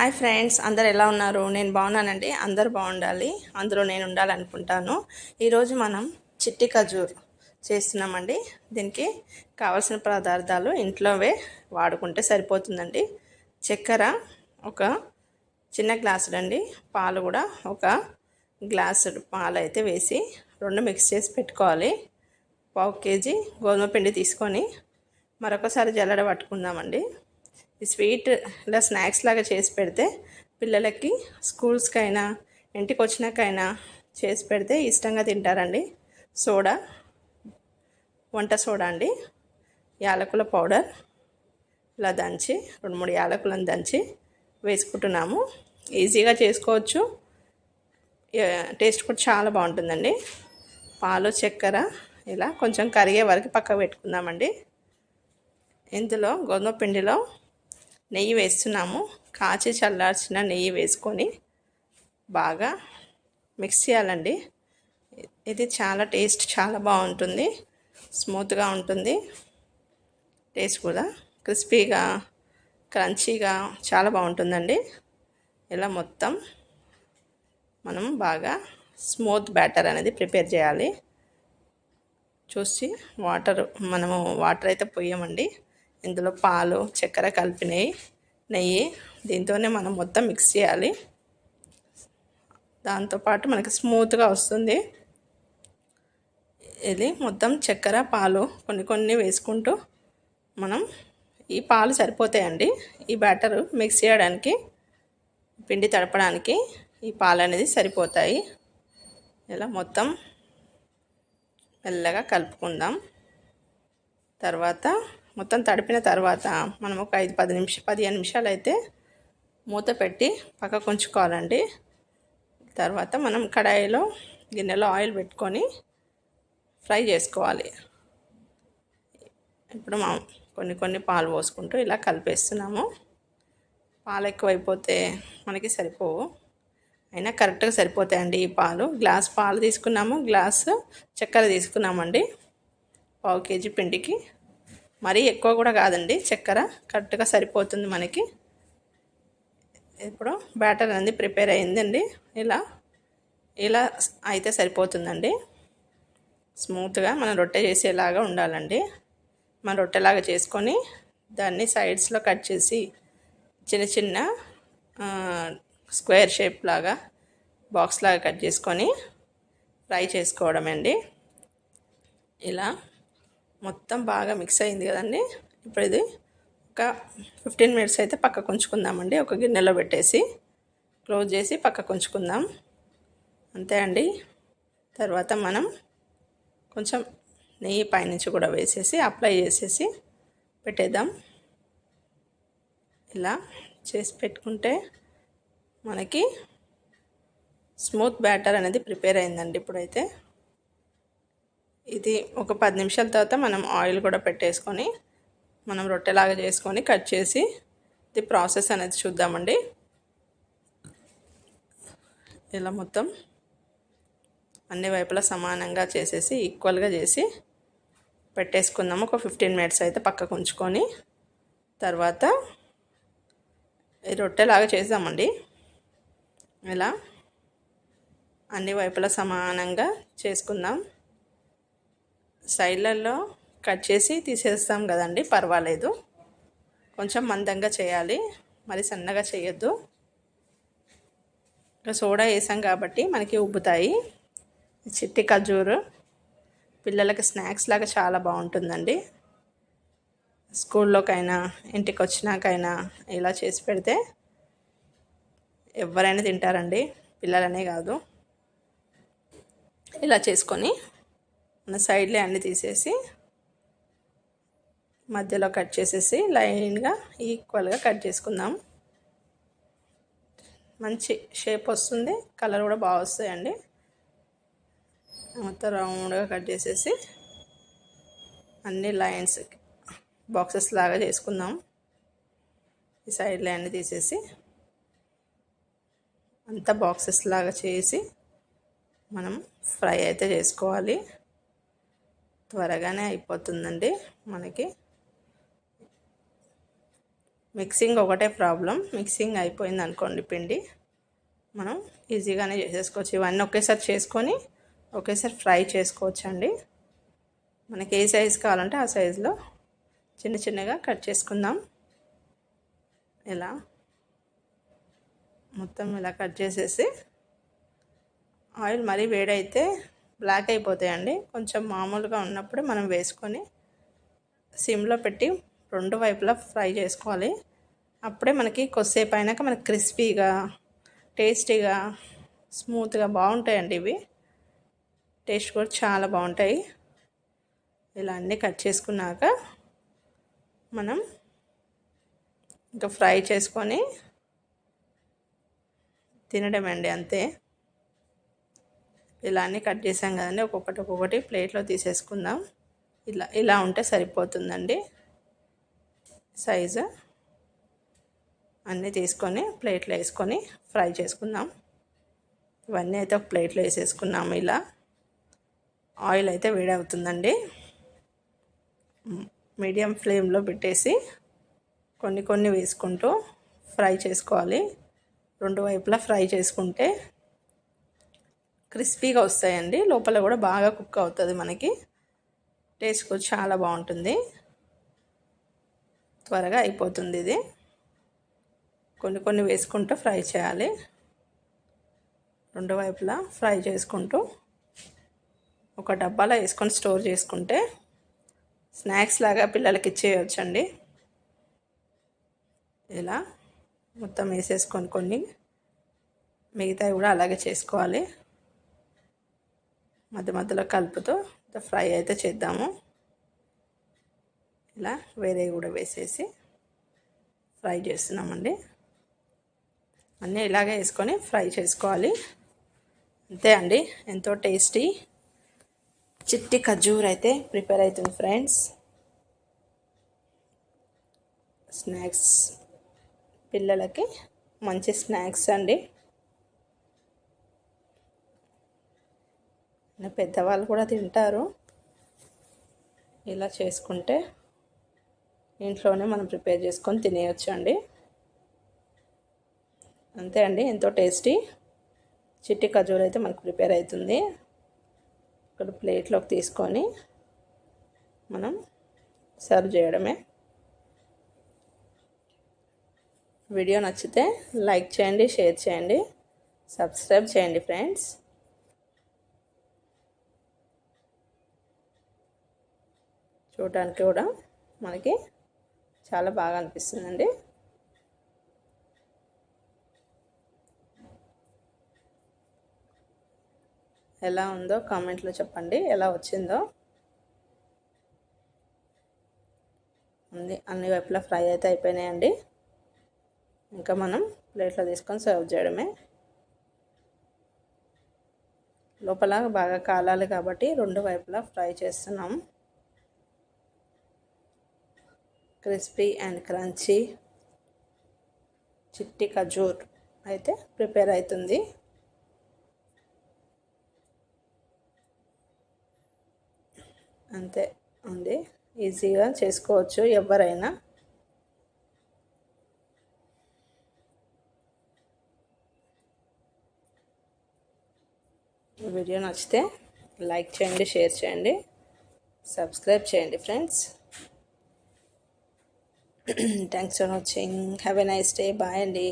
Hi friends, అందరు ఎలా ఉన్నారు? నేను బాగున్నానండి. అందరు బాగుండాలి, అందులో నేను ఉండాలనుకుంటాను. ఈరోజు మనం చిట్టి ఖజూర్ చేస్తున్నామండి. దీనికి కావాల్సిన పదార్థాలు ఇంట్లోవే వాడుకుంటే సరిపోతుందండి. చక్కెర ఒక చిన్న గ్లాసుడు అండి, పాలు కూడా ఒక గ్లాసుడు పాలు అయితే వేసి రెండు మిక్స్ చేసి పెట్టుకోవాలి. 1/2 కేజీ గోధుమ పిండి తీసుకొని మరొకసారి జల్లెడ పట్టుకుందామండి. ఈ స్వీట్ ఇలా స్నాక్స్ లాగా చేసి పెడితే పిల్లలకి స్కూల్స్కైనా ఇంటికి వచ్చినాకైనా చేసి పెడితే ఇష్టంగా తింటారండి. సోడా, వంట సోడా అండి, యాలకుల పౌడర్ ఇలా దంచి 2-3 యాలకులను దంచి వేసుకుంటున్నాము. ఈజీగా చేసుకోవచ్చు, టేస్ట్ కూడా చాలా బాగుంటుందండి. పాలు, చక్కెర ఇలా కొంచెం కరిగే వరకు పక్కకు పెట్టుకుందామండి. ఇందులో గోధుమ పిండిలో నెయ్యి వేస్తున్నాము. కాచి చల్లార్చిన నెయ్యి వేసుకొని బాగా మిక్స్ చేయాలండి. ఇది చాలా బాగుంటుంది, స్మూత్గా ఉంటుంది. టేస్ట్ కూడా క్రిస్పీగా, క్రంచీగా చాలా బాగుంటుందండి. ఇలా మొత్తం మనం బాగా స్మూత్ బ్యాటర్ అనేది ప్రిపేర్ చేయాలి. చూసి మనము వాటర్ అయితే పోయామండి. ఇందులో పాలు, చక్కెర కలిపినాయి, నెయ్యి, దీంతోనే మనం మొత్తం మిక్స్ చేయాలి. దాంతోపాటు మనకి స్మూత్గా వస్తుంది. ఇది మొత్తం చక్కెర, పాలు కొన్ని వేసుకుంటూ మనం ఈ పాలు సరిపోతాయండి. ఈ బ్యాటర్ మిక్స్ చేయడానికి, పిండి తడపడానికి ఈ పాలు అనేది సరిపోతాయి. ఇలా మొత్తం మెల్లగా కలుపుకుందాం. తర్వాత మొత్తం తడిపిన తర్వాత మనం ఒక 15 నిమిషాలు అయితే మూత పెట్టి పక్కకు ఉంచుకోవాలండి. తర్వాత మనం కడాయిలో, గిన్నెలో ఆయిల్ పెట్టుకొని ఫ్రై చేసుకోవాలి. ఇప్పుడు కొన్ని పాలు పోసుకుంటూ ఇలా కలిపేస్తున్నాము. పాలు ఎక్కువైపోతే మనకి సరిపోవు, అయినా కరెక్ట్గా సరిపోతాయండి. ఈ పాలు, గ్లాస్ పాలు తీసుకున్నాము, గ్లాసు చక్కెర తీసుకున్నామండి. 1/2 కేజీ పిండికి మరీ ఎక్కువ కూడా కాదండి, చక్కెర కరెక్ట్గా సరిపోతుంది మనకి. ఇప్పుడు బ్యాటర్ అనేది ప్రిపేర్ అయిందండి. ఇలా అయితే సరిపోతుందండి. స్మూత్గా మనం రొట్టె చేసేలాగా ఉండాలండి. మనం రొట్టెలాగా చేసుకొని దాన్ని సైడ్స్లో కట్ చేసి చిన్న స్క్వేర్ షేప్ లాగా, బాక్స్ లాగా కట్ చేసుకొని ఫ్రై చేసుకోవడమే అండి. ఇలా మొత్తం బాగా మిక్స్ అయింది కదండి. ఇప్పుడు ఇది ఒక 15 మినిట్స్ అయితే పక్కకు ఉంచుకుందామండి. ఒక గిన్నెలో పెట్టేసి క్లోజ్ చేసి పక్కకు ఉంచుకుందాం. అంతే అండి. తర్వాత మనం కొంచెం నెయ్యి పైనుంచి కూడా వేసేసి అప్లై చేసేసి పెట్టేద్దాం. ఇలా చేసి పెట్టుకుంటే మనకి స్మూత్ బ్యాటర్ అనేది ప్రిపేర్ అయిందండి. ఇప్పుడైతే ఇది ఒక 10 నిమిషాల తర్వాత మనం ఆయిల్ కూడా పెట్టేసుకొని మనం రొట్టెలాగా చేసుకొని కట్ చేసి ఇది ప్రాసెస్ అనేది చూద్దామండి. ఇలా మొత్తం అన్ని వైపులా సమానంగా చేసేసి ఈక్వల్గా చేసి పెట్టేసుకుందాము. ఒక 15 మినిట్స్ అయితే పక్కకు ఉంచుకొని తర్వాత ఈ రొట్టెలాగా చేద్దామండి. ఇలా అన్ని వైపులా సమానంగా చేసుకుందాం. సైడ్లలో కట్ చేసి తీసేస్తాం కదండి, పర్వాలేదు. కొంచెం మందంగా చేయాలి, మరి సన్నగా చేయొద్దు. ఇంకా సోడా వేసాం కాబట్టి మనకి ఉబ్బుతాయి. చిట్టి ఖజూరు పిల్లలకి స్నాక్స్ లాగా చాలా బాగుంటుందండి. స్కూల్లోకైనా ఇంటికి వచ్చినాకైనా ఇలా చేసి పెడితే ఎవరైనా తింటారండి, పిల్లలనే కాదు. ఇలా చేసుకొని మన సైడ్లే అన్నీ తీసేసి మధ్యలో కట్ చేసేసి లైన్గా ఈక్వల్గా కట్ చేసుకుందాం. మంచి షేప్ వస్తుంది, కలర్ కూడా బాగా వస్తాయండి. మొత్తం రౌండ్గా కట్ చేసేసి అన్ని లైన్స్ బాక్సెస్ లాగా చేసుకుందాం. ఈ సైడ్లో అన్నీ తీసేసి అంతా బాక్సెస్ లాగా చేసి మనం ఫ్రై అయితే చేసుకోవాలి. త్వరగానే అయిపోతుందండి మనకి. మిక్సింగ్ ఒకటే ప్రాబ్లం. మిక్సింగ్ అయిపోయింది అనుకోండి పిండి, మనం ఈజీగానే చేసేసుకోవచ్చు. ఇవన్నీ ఒకేసారి చేసుకొని ఒకేసారి ఫ్రై చేసుకోవచ్చు అండి. మనకి ఏ సైజు కావాలంటే ఆ సైజులో చిన్న చిన్నగా కట్ చేసుకుందాం. ఇలా మొత్తం ఇలా కట్ చేసేసి, ఆయిల్ మరీ వేడైతే బ్లాక్ అయిపోతాయండి. కొంచెం మామూలుగా ఉన్నప్పుడు మనం వేసుకొని సిమ్లో పెట్టి రెండు వైపులా ఫ్రై చేసుకోవాలి. అప్పుడే మనకి కొద్దిసేపు అయినాక మనకి క్రిస్పీగా, టేస్టీగా, స్మూత్గా బాగుంటాయండి. ఇవి టేస్ట్ కూడా చాలా బాగుంటాయి. ఇలా అన్నీ కట్ చేసుకున్నాక మనం ఇంకా ఫ్రై చేసుకొని తినడం అండి, అంతే. ఇలా అన్నీ కట్ చేసాం కదండి, ఒక్కొక్కటి ప్లేట్లో తీసేసుకుందాం. ఇలా ఉంటే సరిపోతుందండి సైజు. అన్నీ తీసుకొని ప్లేట్లో వేసుకొని ఫ్రై చేసుకుందాం. ఇవన్నీ అయితే ఒక ప్లేట్లో వేసేసుకున్నాము. ఇలా ఆయిల్ అయితే వేడి అవుతుందండి. మీడియం ఫ్లేమ్లో పెట్టేసి కొన్ని వేసుకుంటూ ఫ్రై చేసుకోవాలి. రెండు వైపులా ఫ్రై చేసుకుంటే క్రిస్పీగా వస్తాయండి. లోపల కూడా బాగా కుక్ అవుతుంది. మనకి టేస్ట్ కూడా చాలా బాగుంటుంది. త్వరగా అయిపోతుంది ఇది. కొన్ని వేసుకుంటూ ఫ్రై చేయాలి. రెండు వైపులా ఫ్రై చేసుకుంటూ ఒక డబ్బాలో వేసుకొని స్టోర్ చేసుకుంటే స్నాక్స్ లాగా పిల్లలకి ఇచ్చేయచ్చండి. ఇలా మొత్తం వేసేసుకొని కొన్ని మిగతావి కూడా అలాగే చేసుకోవాలి. మధ్యలో కలుపుతూ ఫ్రై అయితే చేద్దాము. ఇలా వేరే కూడా వేసేసి ఫ్రై చేస్తున్నామండి. అన్నీ ఇలాగే వేసుకొని ఫ్రై చేసుకోవాలి. అంతే అండి, ఎంతో టేస్టీ చిట్టి ఖజూర్ అయితే ప్రిపేర్ అవుతుంది ఫ్రెండ్స్. స్నాక్స్, పిల్లలకి మంచి స్నాక్స్ అండి. పెద్దవాళ్ళు కూడా తింటారు. ఇలా చేసుకుంటే ఇంట్లోనే మనం ప్రిపేర్ చేసుకొని తినేయచ్చు అండి. అంతే అండి, ఎంతో టేస్టీ చిట్టి ఖజూర్ అయితే మనకు ప్రిపేర్ అవుతుంది. ఇక్కడ ప్లేట్లోకి తీసుకొని మనం సర్వ్ చేయడమే. వీడియో నచ్చితే లైక్ చేయండి, షేర్ చేయండి, సబ్స్క్రైబ్ చేయండి ఫ్రెండ్స్. చూడడానికి కూడా మనకి చాలా బాగా అనిపిస్తుందండి. ఎలా ఉందో కామెంట్లో చెప్పండి, ఎలా వచ్చిందో. అన్ని వైపులా ఫ్రై అయితే అయిపోయినాయండి. ఇంకా మనం ప్లేట్లో తీసుకొని సర్వ్ చేయడమే. లోపల బాగా కాలాలి కాబట్టి రెండు వైపులా ఫ్రై చేస్తున్నాం. క్రిస్పీ అండ్ క్రంచీ చిట్టి ఖజూర్ అయితే ప్రిపేర్ అవుతుంది. అంతే ఉంది, ఈజీగా చేసుకోవచ్చు ఎవరైనా. వీడియో నచ్చితే లైక్ చేయండి, షేర్ చేయండి, సబ్స్క్రైబ్ చేయండి friends. Thanks for watching. Have a nice day. Bye అండి.